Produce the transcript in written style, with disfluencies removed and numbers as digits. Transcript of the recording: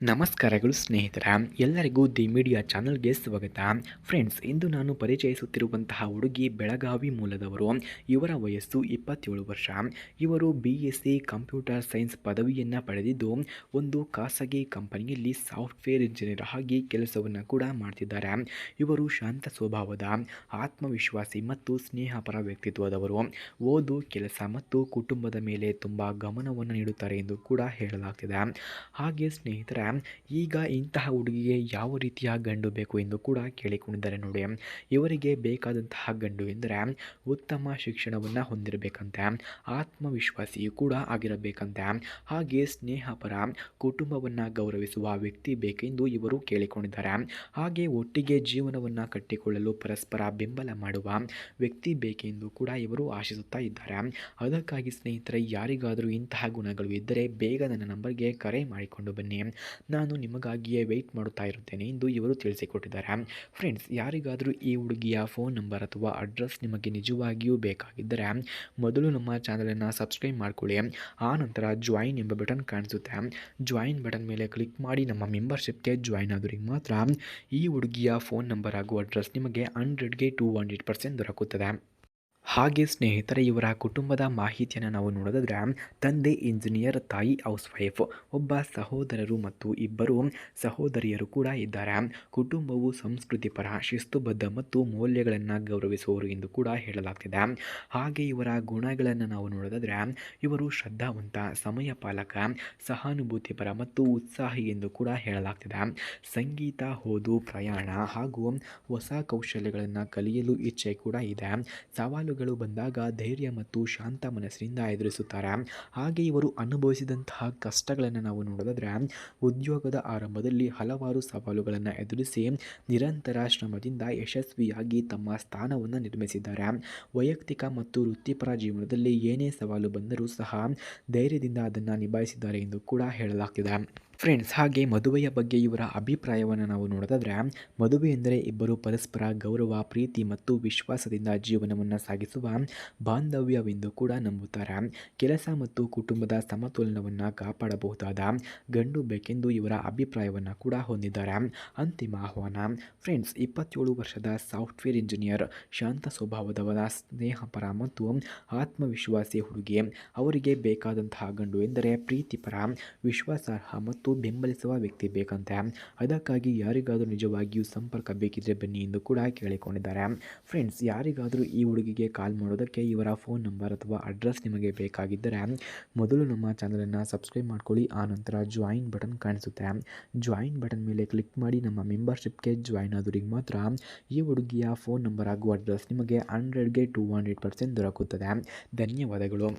ನಮಸ್ಕಾರಗಳು ಸ್ನೇಹಿತರ ಎಲ್ಲರಿಗೂ ದಿ ಮೀಡಿಯಾ ಚಾನಲ್ಗೆ ಸ್ವಾಗತ. ಫ್ರೆಂಡ್ಸ್, ಇಂದು ನಾನು ಪರಿಚಯಿಸುತ್ತಿರುವಂತಹ ಹುಡುಗಿ ಬೆಳಗಾವಿ ಮೂಲದವರು. ಇವರ ವಯಸ್ಸು 27 ವರ್ಷ. ಇವರು BSc ಕಂಪ್ಯೂಟರ್ ಸೈನ್ಸ್ ಪದವಿಯನ್ನು ಪಡೆದಿದ್ದು ಒಂದು ಖಾಸಗಿ ಕಂಪನಿಯಲ್ಲಿ ಸಾಫ್ಟ್ವೇರ್ ಇಂಜಿನಿಯರ್ ಆಗಿ ಕೆಲಸವನ್ನು ಕೂಡ ಮಾಡ್ತಿದ್ದಾರೆ. ಇವರು ಶಾಂತ ಸ್ವಭಾವದ, ಆತ್ಮವಿಶ್ವಾಸಿ ಮತ್ತು ಸ್ನೇಹಪರ ವ್ಯಕ್ತಿತ್ವದವರು. ಓದು, ಕೆಲಸ ಮತ್ತು ಕುಟುಂಬದ ಮೇಲೆ ತುಂಬ ಗಮನವನ್ನು ನೀಡುತ್ತಾರೆ ಎಂದು ಕೂಡ ಹೇಳಲಾಗ್ತಿದೆ. ಹಾಗೆ ಸ್ನೇಹಿತರ, ಈಗ ಇಂತಹ ಹುಡುಗಿಗೆ ಯಾವ ರೀತಿಯ ಗಂಡು ಬೇಕು ಎಂದು ಕೂಡ ಕೇಳಿಕೊಂಡಿದ್ದಾರೆ ನೋಡಿ. ಇವರಿಗೆ ಬೇಕಾದಂತಹ ಗಂಡು ಎಂದರೆ ಉತ್ತಮ ಶಿಕ್ಷಣವನ್ನು ಹೊಂದಿರಬೇಕಂತೆ, ಆತ್ಮವಿಶ್ವಾಸಿಯೂ ಕೂಡ ಆಗಿರಬೇಕಂತೆ, ಹಾಗೆ ಸ್ನೇಹಪರ, ಕುಟುಂಬವನ್ನು ಗೌರವಿಸುವ ವ್ಯಕ್ತಿ ಬೇಕೆಂದು ಇವರು ಕೇಳಿಕೊಂಡಿದ್ದಾರೆ. ಹಾಗೆ ಒಟ್ಟಿಗೆ ಜೀವನವನ್ನು ಕಟ್ಟಿಕೊಳ್ಳಲು ಪರಸ್ಪರ ಬೆಂಬಲ ಮಾಡುವ ವ್ಯಕ್ತಿ ಬೇಕೆಂದು ಕೂಡ ಇವರು ಆಶಿಸುತ್ತಾ ಇದ್ದಾರೆ. ಅದಕ್ಕಾಗಿ ಸ್ನೇಹಿತರೆ, ಯಾರಿಗಾದರೂ ಇಂತಹ ಗುಣಗಳು ಇದ್ದರೆ ಬೇಗ ನನ್ನ ನಂಬರ್ಗೆ ಕರೆ ಮಾಡಿಕೊಂಡು ಬನ್ನಿ, ನಾನು ನಿಮಗಾಗಿಯೇ ವೆಯ್ಟ್ ಮಾಡುತ್ತಾ ಇರುತ್ತೇನೆ ಎಂದು ಇವರು ತಿಳಿಸಿಕೊಟ್ಟಿದ್ದಾರೆ. ಫ್ರೆಂಡ್ಸ್, ಯಾರಿಗಾದರೂ ಈ ಹುಡುಗಿಯ ಫೋನ್ ನಂಬರ್ ಅಥವಾ ಅಡ್ರೆಸ್ ನಿಮಗೆ ನಿಜವಾಗಿಯೂ ಬೇಕಾಗಿದ್ದರೆ ಮೊದಲು ನಮ್ಮ ಚಾನಲನ್ನು ಸಬ್ಸ್ಕ್ರೈಬ್ ಮಾಡಿಕೊಳ್ಳಿ. ಆ ನಂತರ ಜಾಯಿನ್ ಎಂಬ ಬಟನ್ ಕಾಣಿಸುತ್ತೆ. ಜಾಯಿನ್ ಬಟನ್ ಮೇಲೆ ಕ್ಲಿಕ್ ಮಾಡಿ ನಮ್ಮ ಮೆಂಬರ್ಶಿಪ್ಗೆ ಜಾಯಿನ್ ಆದವರಿಗೆ ಮಾತ್ರ ಈ ಹುಡುಗಿಯ ಫೋನ್ ನಂಬರ್ ಹಾಗೂ ಅಡ್ರೆಸ್ ನಿಮಗೆ 100ಗೆ 200% ದೊರಕುತ್ತದೆ. ಹಾಗೆ ಸ್ನೇಹಿತರೆ, ಇವರ ಕುಟುಂಬದ ಮಾಹಿತಿಯನ್ನು ನಾವು ನೋಡೋದಾದರೆ ತಂದೆ ಇಂಜಿನಿಯರ್, ತಾಯಿ ಹೌಸ್ ವೈಫ್, ಒಬ್ಬ ಸಹೋದರರು ಮತ್ತು ಇಬ್ಬರು ಸಹೋದರಿಯರು ಕೂಡ ಇದ್ದಾರೆ. ಕುಟುಂಬವು ಸಂಸ್ಕೃತಿ ಪರ, ಶಿಸ್ತುಬದ್ಧ ಮತ್ತು ಮೌಲ್ಯಗಳನ್ನು ಗೌರವಿಸುವವರು ಎಂದು ಕೂಡ ಹೇಳಲಾಗ್ತಿದೆ. ಹಾಗೆ ಇವರ ಗುಣಗಳನ್ನು ನಾವು ನೋಡೋದಾದರೆ ಇವರು ಶ್ರದ್ಧಾವಂತ, ಸಮಯ ಪಾಲಕ, ಸಹಾನುಭೂತಿಪರ ಮತ್ತು ಉತ್ಸಾಹಿ ಎಂದು ಕೂಡ ಹೇಳಲಾಗ್ತಿದೆ. ಸಂಗೀತ, ಓದು, ಪ್ರಯಾಣ ಹಾಗೂ ಹೊಸ ಕೌಶಲ್ಯಗಳನ್ನು ಕಲಿಯಲು ಇಚ್ಛೆ ಕೂಡ ಇದೆ. ಸವಾಲುಗಳು ಬಂದಾಗ ಧೈರ್ಯ ಮತ್ತು ಶಾಂತ ಮನಸ್ಸಿನಿಂದ ಎದುರಿಸುತ್ತಾರೆ. ಹಾಗೆ ಇವರು ಅನುಭವಿಸಿದಂತಹ ಕಷ್ಟಗಳನ್ನು ನಾವು ನೋಡೋದಾದರೆ ಉದ್ಯೋಗದ ಆರಂಭದಲ್ಲಿ ಹಲವಾರು ಸವಾಲುಗಳನ್ನು ಎದುರಿಸಿ ನಿರಂತರ ಶ್ರಮದಿಂದ ಯಶಸ್ವಿಯಾಗಿ ತಮ್ಮ ಸ್ಥಾನವನ್ನು ನಿರ್ಮಿಸಿದ್ದಾರೆ. ವೈಯಕ್ತಿಕ ಮತ್ತು ವೃತ್ತಿಪರ ಜೀವನದಲ್ಲಿ ಏನೇ ಸವಾಲು ಬಂದರೂ ಸಹ ಧೈರ್ಯದಿಂದ ಅದನ್ನು ನಿಭಾಯಿಸಿದ್ದಾರೆ ಎಂದು ಕೂಡ ಹೇಳಲಾಗ್ತಿದೆ. ಫ್ರೆಂಡ್ಸ್, ಹಾಗೆ ಮದುವೆಯ ಬಗ್ಗೆ ಇವರ ಅಭಿಪ್ರಾಯವನ್ನು ನಾವು ನೋಡೋದಾದರೆ ಮದುವೆ ಎಂದರೆ ಇಬ್ಬರು ಪರಸ್ಪರ ಗೌರವ, ಪ್ರೀತಿ ಮತ್ತು ವಿಶ್ವಾಸದಿಂದ ಜೀವನವನ್ನು ಸಾಗಿಸುವ ಬಾಂಧವ್ಯವೆಂದು ಕೂಡ ನಂಬುತ್ತಾರೆ. ಕೆಲಸ ಮತ್ತು ಕುಟುಂಬದ ಸಮತೋಲನವನ್ನು ಕಾಪಾಡಬಹುದಾದ ಗಂಡು ಬೇಕೆಂದು ಇವರ ಅಭಿಪ್ರಾಯವನ್ನು ಕೂಡ ಹೊಂದಿದ್ದಾರೆ. ಅಂತಿಮ ಆಹ್ವಾನ. ಫ್ರೆಂಡ್ಸ್, 27 ವರ್ಷದ ಸಾಫ್ಟ್ವೇರ್ ಇಂಜಿನಿಯರ್, ಶಾಂತ ಸ್ವಭಾವದವರ, ಸ್ನೇಹಪರ ಮತ್ತು ಆತ್ಮವಿಶ್ವಾಸಿ ಹುಡುಗಿ. ಅವರಿಗೆ ಬೇಕಾದಂತಹ ಗಂಡು ಎಂದರೆ ಪ್ರೀತಿಪರ, ವಿಶ್ವಾಸಾರ್ಹ ಮತ್ತು ಬೆಂಬಲಿಸುವ ವ್ಯಕ್ತಿ ಬೇಕಂತೆ. ಅದಕ್ಕಾಗಿ ಯಾರಿಗಾದರೂ ನಿಜವಾಗಿಯೂ ಸಂಪರ್ಕ ಬೇಕಿದ್ರೆ ಬನ್ನಿ ಎಂದು ಕೂಡ ಕೇಳಿಕೊಂಡಿದ್ದಾರೆ. ಫ್ರೆಂಡ್ಸ್, ಯಾರಿಗಾದರೂ ಈ ಹುಡುಗಿಗೆ ಕಾಲ್ ಮಾಡೋದಕ್ಕೆ ಇವರ ಫೋನ್ ನಂಬರ್ ಅಥವಾ ಅಡ್ರೆಸ್ ನಿಮಗೆ ಬೇಕಾಗಿದ್ದರೆ ಮೊದಲು ನಮ್ಮ ಚಾನಲನ್ನು ಸಬ್ಸ್ಕ್ರೈಬ್ ಮಾಡ್ಕೊಳ್ಳಿ. ಆ ನಂತರ ಜಾಯಿನ್ ಬಟನ್ ಕಾಣಿಸುತ್ತೆ. ಜಾಯಿನ್ ಬಟನ್ ಮೇಲೆ ಕ್ಲಿಕ್ ಮಾಡಿ ನಮ್ಮ ಮೆಂಬರ್ಶಿಪ್ಗೆ ಜಾಯಿನ್ ಆದವರಿಗೆ ಮಾತ್ರ ಈ ಹುಡುಗಿಯ ಫೋನ್ ನಂಬರ್ ಹಾಗೂ ಅಡ್ರೆಸ್ ನಿಮಗೆ 100ಗೆ 200% ದೊರಕುತ್ತದೆ. ಧನ್ಯವಾದಗಳು.